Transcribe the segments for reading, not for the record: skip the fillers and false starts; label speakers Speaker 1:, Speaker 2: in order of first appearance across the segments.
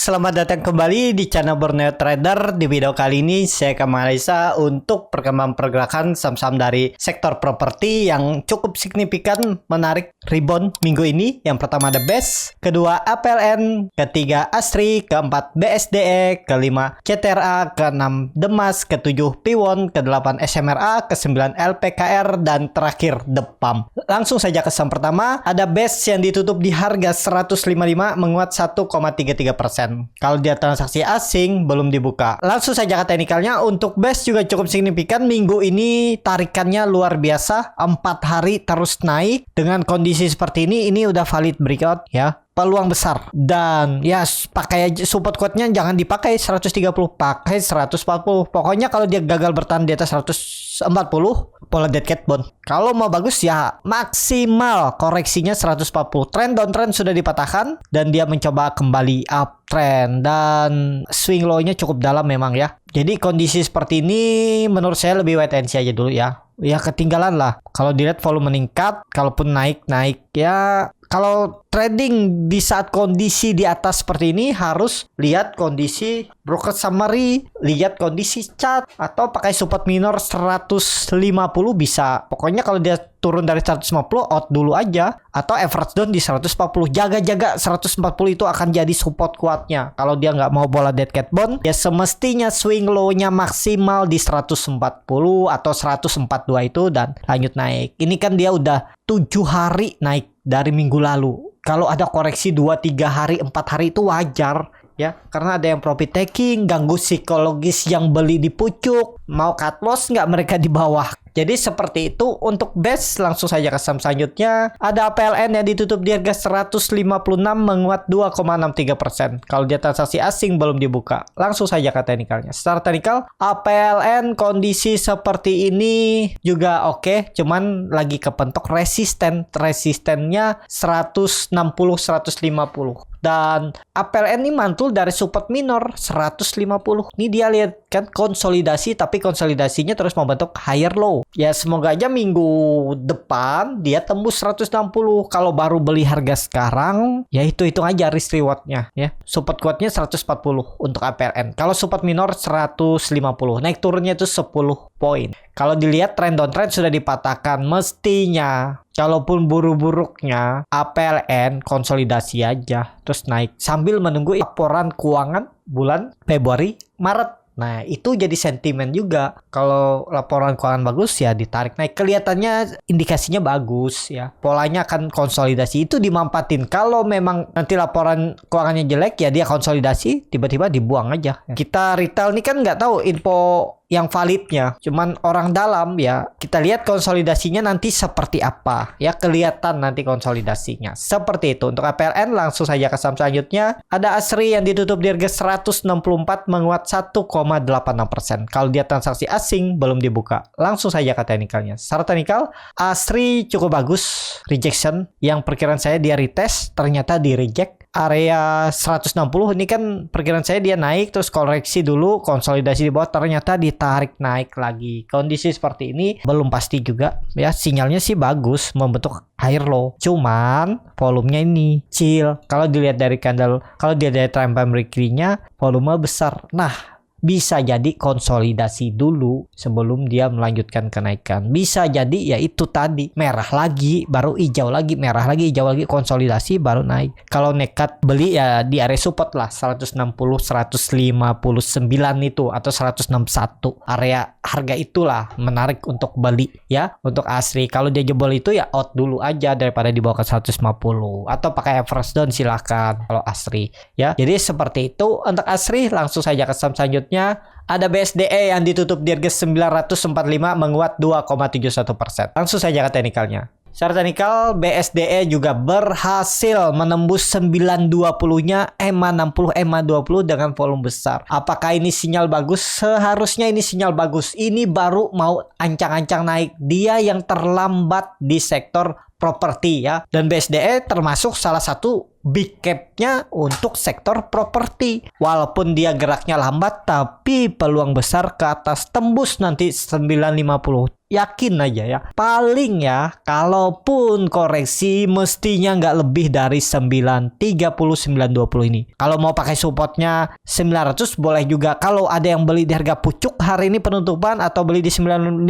Speaker 1: Selamat datang kembali di channel Borneo Trader. Di video kali ini saya akan menganalisa untuk perkembangan pergerakan saham-saham dari sektor properti yang cukup signifikan menarik rebound minggu ini. Yang pertama ada BES, kedua APLN, ketiga ASRI, keempat BSDE, kelima CTRA, keenam Demas, ketujuh Piwon, kedelapan SMRA, kesembilan LPKR, dan terakhir DEPAM. Langsung saja ke saham pertama, ada BES yang ditutup di harga 155 menguat 1,33%. Kalau dia transaksi asing belum dibuka. Langsung saja ke teknikalnya. Untuk BES juga cukup signifikan minggu ini, tarikannya luar biasa, 4 hari terus naik. Dengan kondisi seperti ini udah valid breakout ya, peluang besar. Dan ya pakai aja support quote-nya, jangan dipakai 130, pakai 140. Pokoknya kalau dia gagal bertahan di atas 140, pola dead cat bond. Kalau mau bagus ya maksimal koreksinya 140. Trend downtrend sudah dipatahkan dan dia mencoba kembali uptrend, dan swing low-nya cukup dalam memang ya. Jadi kondisi seperti ini menurut saya lebih wait and see aja dulu ya. Ya ketinggalan lah. Kalau dilihat volume meningkat, kalaupun naik ya. Kalau trading di saat kondisi di atas seperti ini harus lihat kondisi broker summary, lihat kondisi chart, atau pakai support minor 150 bisa. Pokoknya kalau dia turun dari 150 out dulu aja, atau average down di 140. Jaga-jaga 140 itu akan jadi support kuatnya. Kalau dia nggak mau bola dead cat bond, ya semestinya swing low-nya maksimal di 140 atau 142 itu dan lanjut naik. Ini kan dia udah 7 hari naik dari minggu lalu. Kalau ada koreksi 2-3 hari, 4 hari itu wajar ya, karena ada yang profit taking, ganggu psikologis yang beli di pucuk, mau cut loss nggak mereka di bawah. Jadi seperti itu untuk BES. Langsung saja ke saham selanjutnya. Ada APLN yang ditutup di harga 156 menguat 2,63%. Kalau dia transaksi asing belum dibuka. Langsung saja ke teknikalnya. Secara teknikal, APLN kondisi seperti ini juga oke, cuman lagi kepentok resisten. Resistennya 160-150. Dan APLN ini mantul dari support minor 150. Ini dia lihat kan konsolidasi, tapi konsolidasinya terus membentuk higher low. Ya semoga aja minggu depan dia tembus 160. Kalau baru beli harga sekarang, ya hitung aja risk rewardnya ya. Support quote-nya 140 untuk APLN. Kalau support minor 150. Naik turunnya itu 10 poin. Kalau dilihat trend downtrend sudah dipatahkan, mestinya kalaupun buruk-buruknya APLN konsolidasi aja terus naik sambil menunggu laporan keuangan bulan Februari Maret. Nah itu jadi sentimen juga. Kalau laporan keuangan bagus ya ditarik naik. Kelihatannya indikasinya bagus ya. Polanya akan konsolidasi, itu dimanfaatin. Kalau memang nanti laporan keuangannya jelek ya dia konsolidasi, tiba-tiba dibuang aja. Kita retail ini kan nggak tahu info yang validnya, cuman orang dalam ya. Kita lihat konsolidasinya nanti seperti apa ya, kelihatan nanti konsolidasinya seperti itu. Untuk APLN langsung saja ke saham selanjutnya. Ada ASRI yang ditutup di harga 164 menguat 1,86%. Kalau dia transaksi asing belum dibuka. Langsung saja ke teknikalnya. Secara teknikal ASRI cukup bagus, rejection. Yang perkiraan saya dia retest, ternyata di reject area 160. Ini kan perkiraan saya dia naik terus koreksi dulu, konsolidasi di bawah, ternyata ditarik naik lagi. Kondisi seperti ini belum pasti juga ya. Sinyalnya sih bagus, membentuk higher low, cuman volumenya ini kecil. Kalau dilihat dari candle, kalau dia dari time frame weekly-nya volume besar. Nah bisa jadi konsolidasi dulu sebelum dia melanjutkan kenaikan. Bisa jadi ya itu tadi, merah lagi, baru hijau lagi, merah lagi, hijau lagi, konsolidasi baru naik. Kalau nekat beli ya di area support lah 160, 159 itu atau 161. Area harga itulah menarik untuk beli ya. Untuk ASRI kalau dia jebol itu ya out dulu aja daripada dibawa ke 150, atau pakai average down silahkan kalau ASRI ya. Jadi seperti itu untuk ASRI. Langsung saja ke saham selanjutnya. Ada BSDE yang ditutup di harga 945 menguat 2,71%. Langsung saja ke teknikalnya. Secara teknikal BSDE juga berhasil menembus 920-nya EMA 60, EMA 20 dengan volume besar. Apakah ini sinyal bagus? Seharusnya ini sinyal bagus. Ini baru mau ancang-ancang naik. Dia yang terlambat di sektor properti ya. Dan BSDE termasuk salah satu big cap-nya untuk sektor properti. Walaupun dia geraknya lambat, tapi peluang besar ke atas tembus nanti 950. yakin aja ya. Paling ya, kalaupun koreksi mestinya nggak lebih dari 930 920 ini. Kalau mau pakai supportnya 900 boleh juga. Kalau ada yang beli di harga pucuk hari ini penutupan atau beli di 950,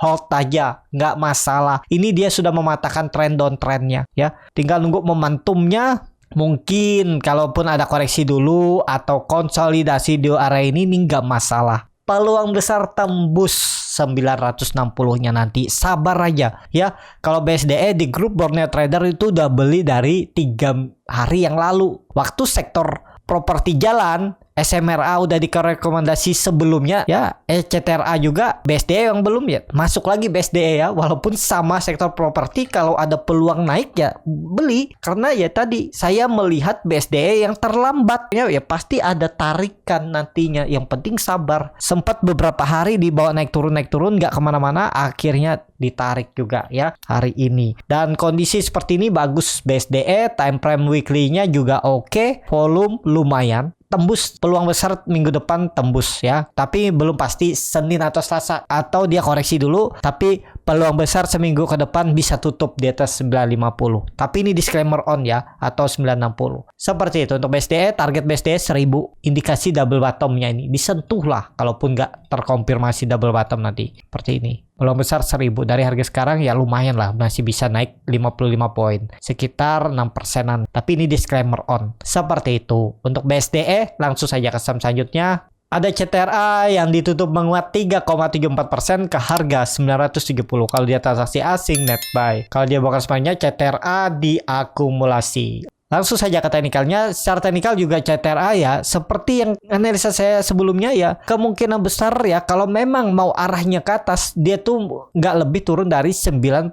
Speaker 1: hold aja, nggak masalah. Ini dia sudah mematahkan tren downtrendnya ya. Tinggal nunggu momentumnya. Mungkin kalaupun ada koreksi dulu atau konsolidasi di area ini nggak masalah. Peluang besar tembus 960-nya nanti. Sabar aja ya. Kalau BSDE di grup Borneo Trader itu udah beli dari 3 hari yang lalu. Waktu sektor properti jalan, SMRA udah direkomendasi sebelumnya ya, CTRA juga, BSDE yang belum ya, masuk lagi BSDE ya, walaupun sama sektor properti. Kalau ada peluang naik ya beli, karena ya tadi saya melihat BSDE yang terlambat ya, pasti ada tarikan nantinya, yang penting sabar. Sempat beberapa hari dibawa naik turun nggak kemana-mana, akhirnya ditarik juga ya hari ini. Dan kondisi seperti ini bagus BSDE, time frame weekly-nya juga oke, volume lumayan. Tembus, peluang besar minggu depan tembus ya. Tapi belum pasti Senin atau Selasa, atau dia koreksi dulu. Tapi peluang besar seminggu ke depan bisa tutup di atas 950. Tapi ini disclaimer on ya, atau 960. Seperti itu untuk BSDE, target BSDE 1000. Indikasi double bottomnya ini disentuh lah, kalaupun nggak terkonfirmasi double bottom nanti. Seperti ini. Peluang besar 1000 dari harga sekarang ya lumayan lah, masih bisa naik 55 poin, sekitar 6%-an. Tapi ini disclaimer on. Seperti itu. Untuk BSDE langsung saja ke saham selanjutnya. Ada CTRA yang ditutup menguat 3,74% ke harga 970. Kalau dia transaksi asing net buy. Kalau dia bukan semuanya CTRA diakumulasi. Langsung saja ke teknikalnya. Secara teknikal juga CTRA ya, seperti yang analisa saya sebelumnya ya, kemungkinan besar ya kalau memang mau arahnya ke atas, dia tuh nggak lebih turun dari 949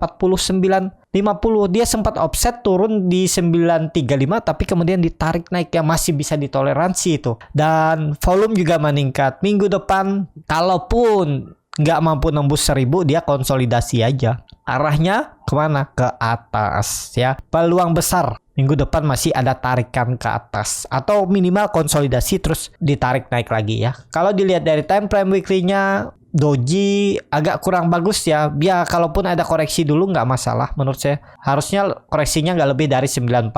Speaker 1: 50. Dia sempat offset turun di 935, tapi kemudian ditarik naik ya, masih bisa ditoleransi itu. Dan volume juga meningkat. Minggu depan kalaupun nggak mampu nembus 1000, dia konsolidasi aja. Arahnya kemana? Ke atas ya. Peluang besar minggu depan masih ada tarikan ke atas, atau minimal konsolidasi terus ditarik naik lagi ya. Kalau dilihat dari time frame weekly-nya, doji agak kurang bagus ya. Ya kalaupun ada koreksi dulu nggak masalah menurut saya. Harusnya koreksinya nggak lebih dari 940.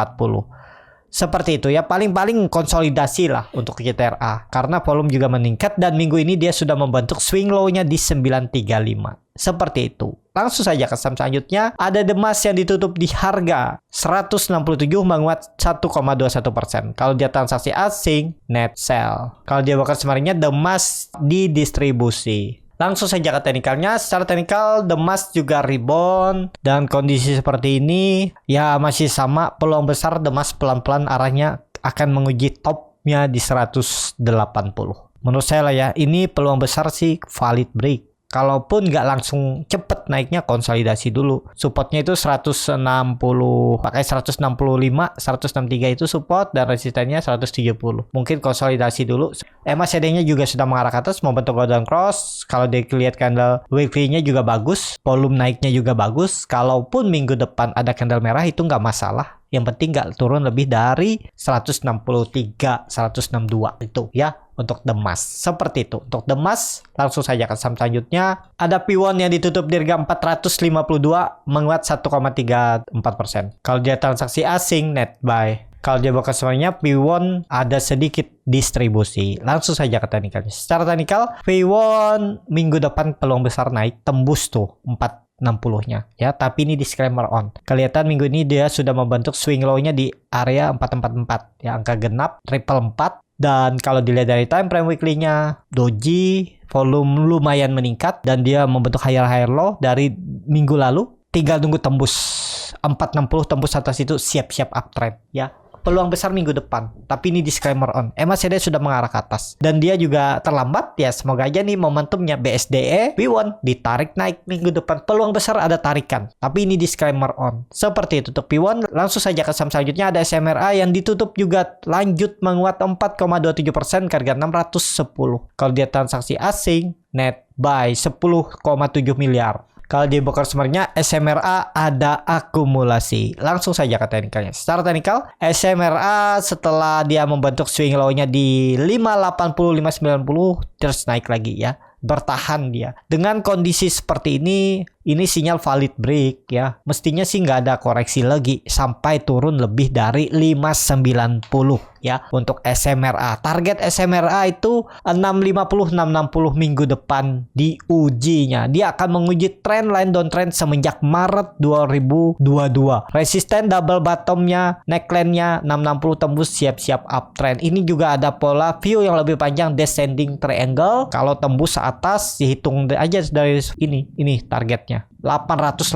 Speaker 1: Seperti itu ya, paling-paling konsolidasi lah untuk CTRA. Karena volume juga meningkat dan minggu ini dia sudah membentuk swing low-nya di 935. Seperti itu. Langsung saja ke saham selanjutnya. Ada Demas yang ditutup di harga 167 menguat 1,21%. Kalau dia transaksi asing, net sell. Kalau dia bakal sebenarnya Demas didistribusi. Langsung saja ke teknikalnya. Secara teknikal Demas juga rebound, dan kondisi seperti ini ya masih sama, peluang besar Demas pelan-pelan arahnya akan menguji topnya di 180. Menurut saya lah ya, ini peluang besar sih valid break. Kalaupun nggak langsung cepet naiknya, konsolidasi dulu. Supportnya itu 160, pakai 165, 163 itu support, dan resistennya 170. Mungkin konsolidasi dulu. MACD-nya juga sudah mengarah ke atas, membentuk golden cross. Kalau dilihat candle weekly-nya juga bagus, volume naiknya juga bagus. Kalaupun minggu depan ada candle merah itu nggak masalah. Yang penting nggak turun lebih dari 163, 162 itu ya untuk Demas. Seperti itu. Untuk Demas, langsung saja ke saham selanjutnya. Ada P1 yang ditutup di harga 452 menguat 1,34%. Kalau dia transaksi asing, net buy. Kalau dia bukan semuanya, P1 ada sedikit distribusi. Langsung saja ke teknikalnya. Secara teknikal, P1 minggu depan peluang besar naik, tembus tuh 460-nya ya, tapi ini disclaimer on. Kelihatan minggu ini dia sudah membentuk swing low-nya di area 444 ya, angka genap triple 4. Dan kalau dilihat dari time frame weekly-nya, doji volume lumayan meningkat dan dia membentuk higher low dari minggu lalu. Tinggal tunggu tembus 460, tembus atas itu siap-siap uptrend ya. Peluang besar minggu depan, tapi ini disclaimer on. MACD sudah mengarah ke atas dan dia juga terlambat ya. Semoga aja nih momentumnya BSDE P1 ditarik naik minggu depan. Peluang besar ada tarikan, tapi ini disclaimer on. Seperti itu untuk P1. Langsung saja ke saham selanjutnya. Ada SMRA yang ditutup juga lanjut menguat 4,27% ke harga 610. Kalau dia transaksi asing, net buy 10,7 miliar. Kalau di broker sebenarnya SMRA ada akumulasi. Langsung saja ke teknikalnya. Secara teknikal, SMRA setelah dia membentuk swing low-nya di 580, 590 terus naik lagi ya. bertahan dia. Dengan kondisi seperti ini sinyal valid break ya. Mestinya sih nggak ada koreksi lagi sampai turun lebih dari 590 ya untuk SMRA. Target SMRA itu 650 660 minggu depan diujinya. Dia akan menguji trend line downtrend semenjak Maret 2022. Resisten double bottomnya, neckline-nya 660 tembus siap-siap uptrend. Ini juga ada pola view yang lebih panjang descending triangle. Kalau tembus atas dihitung aja dari ini targetnya 880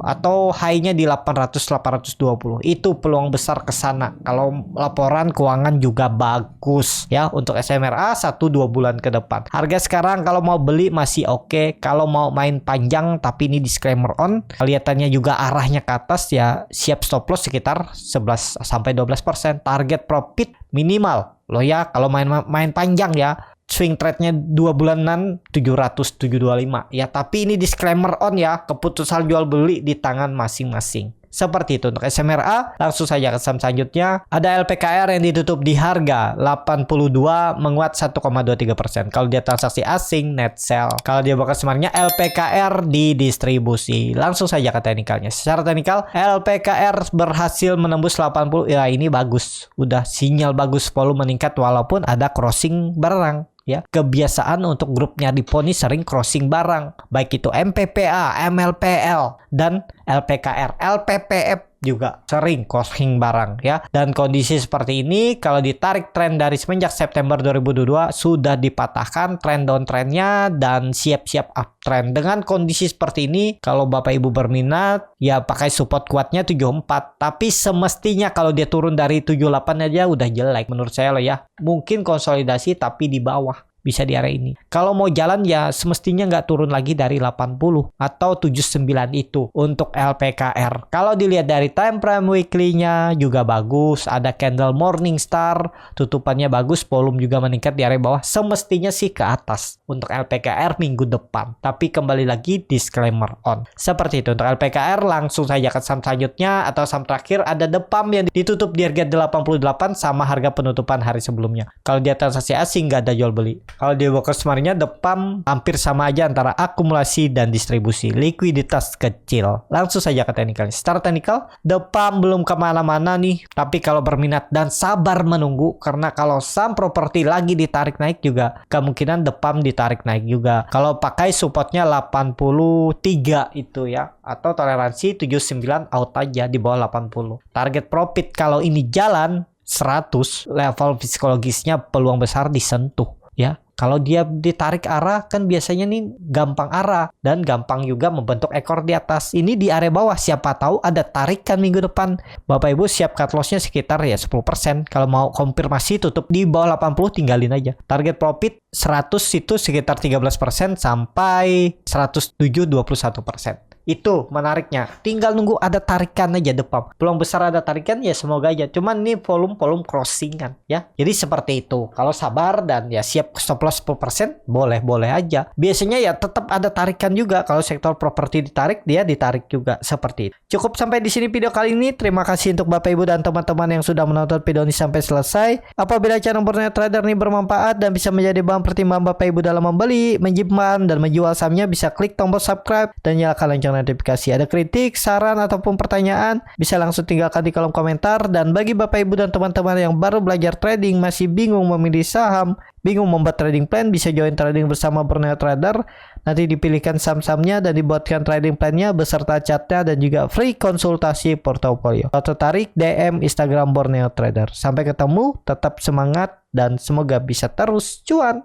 Speaker 1: atau high-nya di 800-820. Itu peluang besar ke sana kalau laporan keuangan juga bagus ya untuk SMRA 1-2 bulan ke depan. Harga sekarang kalau mau beli masih oke. Kalau mau main panjang, tapi ini disclaimer on, kelihatannya juga arahnya ke atas ya, siap stop loss sekitar 11-12%. Target profit minimal loh ya kalau main panjang ya. Swing trade-nya 2 bulanan 700-725 ya, tapi ini disclaimer on ya, keputusan jual beli di tangan masing-masing. Seperti itu untuk SMRA. Langsung saja ke saham selanjutnya. Ada LPKR yang ditutup di harga 82 menguat 1,23%. Kalau dia transaksi asing net sell. Kalau dia bakal sebenarnya LPKR di distribusi. Langsung saja ke teknikalnya. Secara teknikal LPKR berhasil menembus 80. Ya ini bagus. Udah sinyal bagus, volume meningkat walaupun ada crossing barang. Ya, kebiasaan untuk grupnya Poni sering crossing barang, baik itu MPPA, MLPL, dan LPKR, LPPF juga sering crossing barang ya. Dan kondisi seperti ini kalau ditarik tren dari semenjak September 2022 sudah dipatahkan tren downtrendnya dan siap-siap uptrend. Dengan kondisi seperti ini kalau Bapak Ibu berminat ya pakai support kuatnya 74, tapi semestinya kalau dia turun dari 78 aja udah jelek menurut saya loh ya. Mungkin konsolidasi tapi di bawah. Bisa di area ini. Kalau mau jalan ya semestinya nggak turun lagi dari 80 atau 79 itu untuk LPKR. Kalau dilihat dari time frame weekly-nya juga bagus. Ada candle Morningstar, tutupannya bagus, volume juga meningkat di area bawah. Semestinya sih ke atas untuk LPKR minggu depan. Tapi kembali lagi disclaimer on. Seperti itu untuk LPKR. Langsung saja ke saham selanjutnya atau saham terakhir ada Depam yang ditutup di harga 88 sama harga penutupan hari sebelumnya. Kalau dia transaksi asing nggak ada jual beli. Kalau di Workers kemarinnya Depam hampir sama aja antara akumulasi dan distribusi, likuiditas kecil. Langsung saja ke teknikal. Secara teknikal Depam belum kemana-mana nih, tapi kalau berminat dan sabar menunggu, karena kalau saham properti lagi ditarik naik juga kemungkinan Depam ditarik naik juga. Kalau pakai supportnya 83 itu ya, atau toleransi 79 out aja di bawah 80. Target profit kalau ini jalan 100, level psikologisnya peluang besar disentuh ya. Kalau dia ditarik arah kan biasanya nih gampang arah dan gampang juga membentuk ekor di atas. Ini di area bawah siapa tahu ada tarikan minggu depan. Bapak Ibu siap cut loss-nya sekitar ya 10%. Kalau mau konfirmasi tutup di bawah 80 tinggalin aja. Target profit 100 itu sekitar 13% sampai 107 21%. Itu menariknya. Tinggal nunggu ada tarikan aja Depam. Peluang besar ada tarikan ya semoga aja. Cuman ini volume crossingan ya. Jadi seperti itu. Kalau sabar dan ya siap stop loss 10% boleh aja. Biasanya ya tetap ada tarikan juga. Kalau sektor properti ditarik dia ditarik juga seperti itu. Cukup sampai di sini video kali ini. Terima kasih untuk Bapak Ibu dan teman-teman yang sudah menonton video ini sampai selesai. Apabila channel Borneo Trader ini bermanfaat dan bisa menjadi bahan pertimbangan Bapak Ibu dalam membeli, menyimpan dan menjual sahamnya, bisa klik tombol subscribe dan nyalakan lonceng notifikasi. Ada kritik, saran ataupun pertanyaan bisa langsung tinggalkan di kolom komentar. Dan bagi Bapak Ibu dan teman-teman yang baru belajar trading, masih bingung memilih saham, bingung membuat trading plan, bisa join trading bersama Borneo Trader. Nanti dipilihkan saham-sahamnya dan dibuatkan trading plannya beserta chartnya dan juga free konsultasi portofolio. Kalau tertarik DM Instagram Borneo Trader. Sampai ketemu, tetap semangat dan semoga bisa terus cuan.